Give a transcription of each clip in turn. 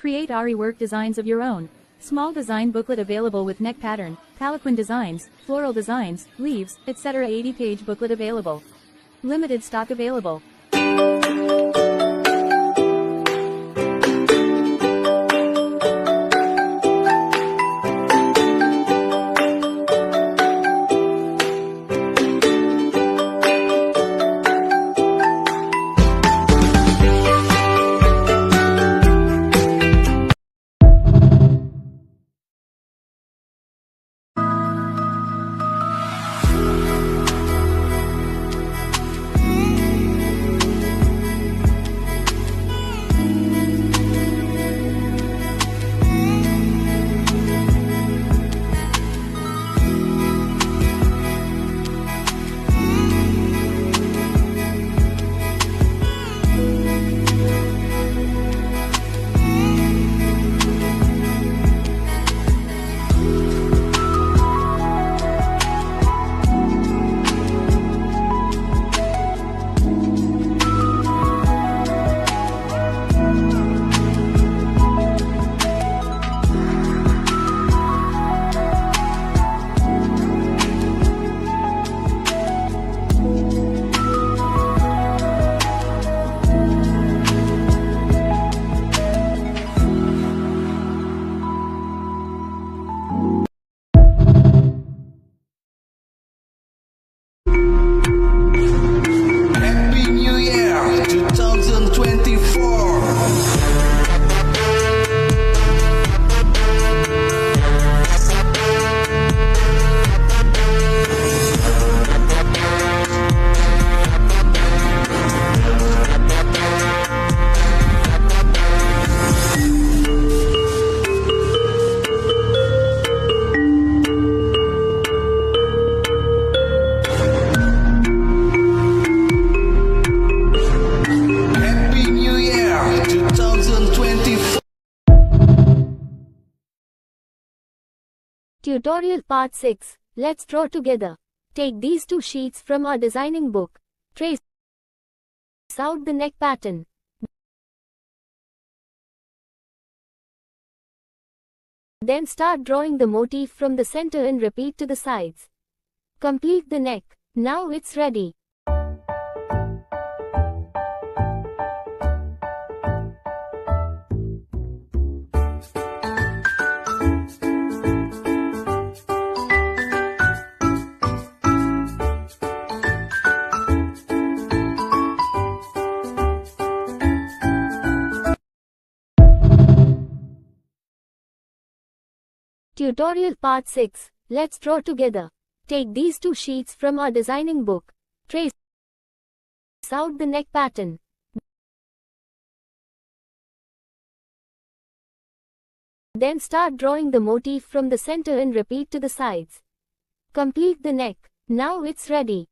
Create aari work designs of your own. Small design booklet available with neck pattern, palanquin designs, floral designs, leaves, etc. 80-page booklet available. Limited stock available. Tutorial Part 6. Let's draw together. Take these two sheets from our designing book. Trace out the neck pattern. Then start drawing the motif from the center and repeat to the sides. Complete the neck. Now it's ready. Tutorial Part 6. Let's draw together. Take these two sheets from our designing book. Trace out the neck pattern. Then start drawing the motif from the center and repeat to the sides. Complete the neck. Now it's ready.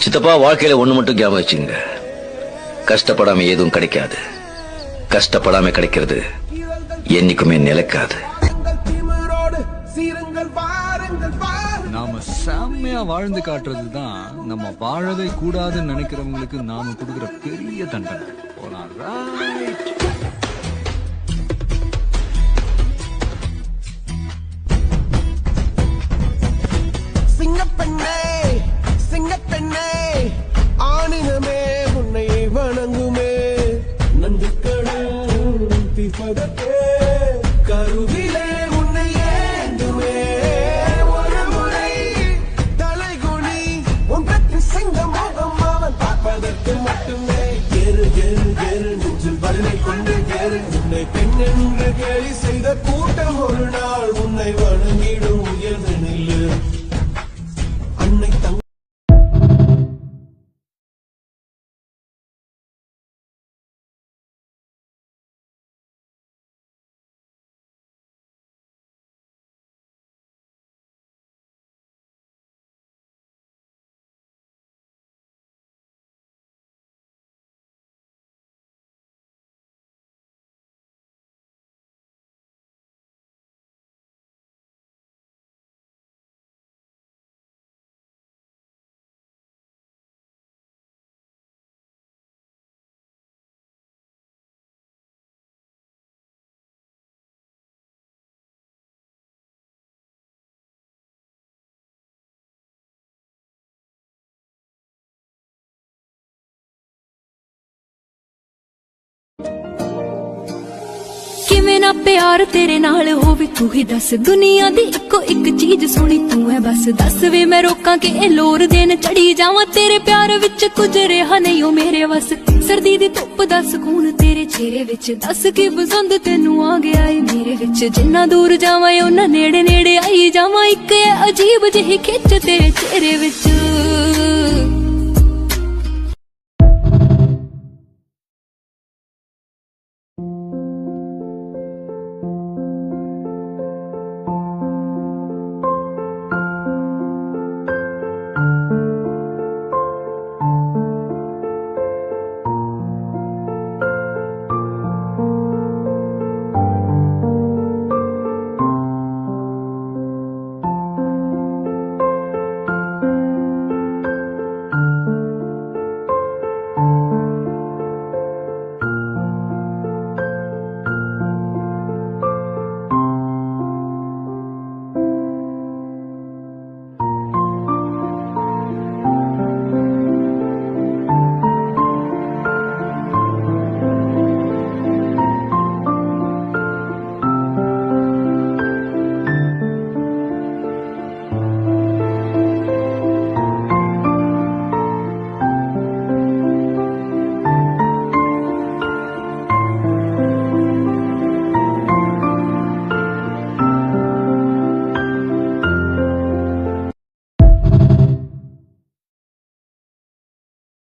சித்தப்பா, வாழ்க்கையில ஒண்ணு மட்டும் ஞாபகம் வச்சுங்க. கஷ்டப்படாம எதுவும் கிடைக்காது. கஷ்டப்படாம கிடைக்கிறது என்னைக்குமே நிலைக்காது. நாம செம்மையா வாழ்ந்து காட்டுறதுதான் நம்ம வாழவே கூடாதுன்னு நினைக்கிறவங்களுக்கு நாம கொடுக்கிற பெரிய தண்டனை. சிங்கப்பெண்ணே சிங்கப்பெண்ணே ஆணினமே உன்னை வணங்குமே நந்துக்கடல் திப்பதற்கே கருவிலே உன்னை ஏந்துமே ஒரு முறை தலைகுனி உன் பற்றி சிங்க முகம் அவன் பார்ப்பதற்கு மட்டுமே ஏறு ஏறு ஏறு நெஞ்சில் வலிமை கொண்டு ஏறு உன்னை பெண் என்று கேலி செய்த கூட்டம் ஒரு நாள் உன்னை வணங்கிடும் உயர்ந்து நில்லு அன்னை தங்க प्यार तेरे नाल होवे तू ही दस दुनिया दी इको एक चीज सोनी तू है बस दस वे मैं रोकां के ए लोर देन चढ़ी जावां तेरे प्यार विच कुछ रेहा नहीं ओ मेरे वस सर्दी दी धुप दा सुकून तेरे चेहरे विच दस की पसंद तेनू आ गया ए मेरे विच जिन्ना दूर जावां उन्ना नेड़े नेड़े आई जावां इक अजीब जिही खिच तेरे चेहरे विच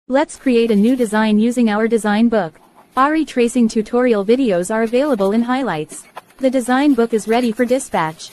Let's create a new design using our design book. Aari tracing tutorial videos are available in highlights. The design book is ready for dispatch.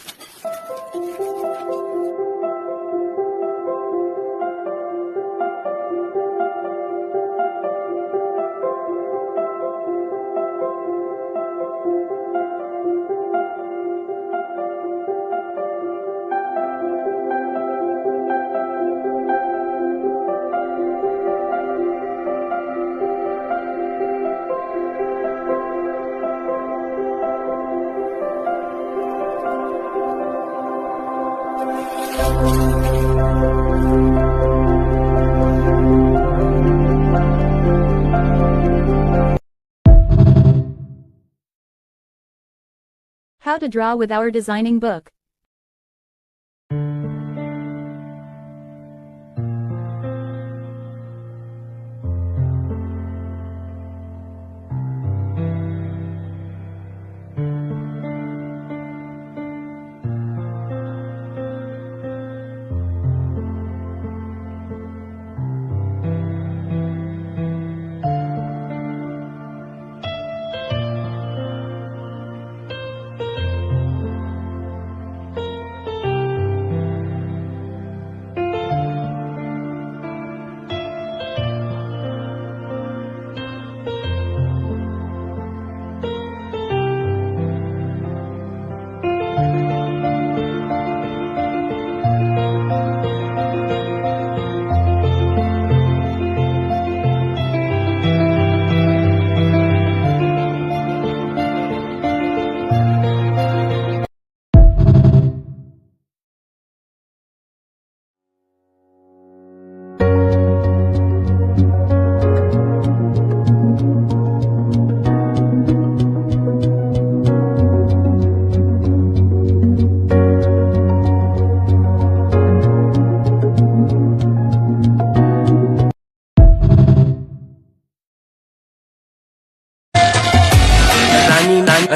How to draw with our designing book.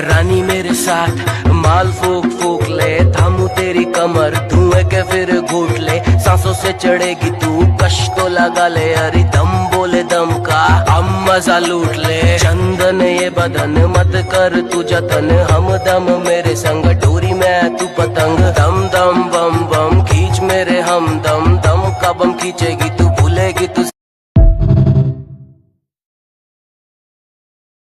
रानी मेरे साथ माल फूक फूक ले थामू तेरी कमर धुएं के फिर घूट ले सांसों से चढ़ेगी तू कश तो लगा ले अरे दम बोले दम का हम मजा लूट ले चंदन ये बदन मत कर तू जतन हम दम मेरे संग डोरी में तू पतंग दम दम बम बम खींच मेरे हम दम दम का बम खींचेगी तू भूलेगी तू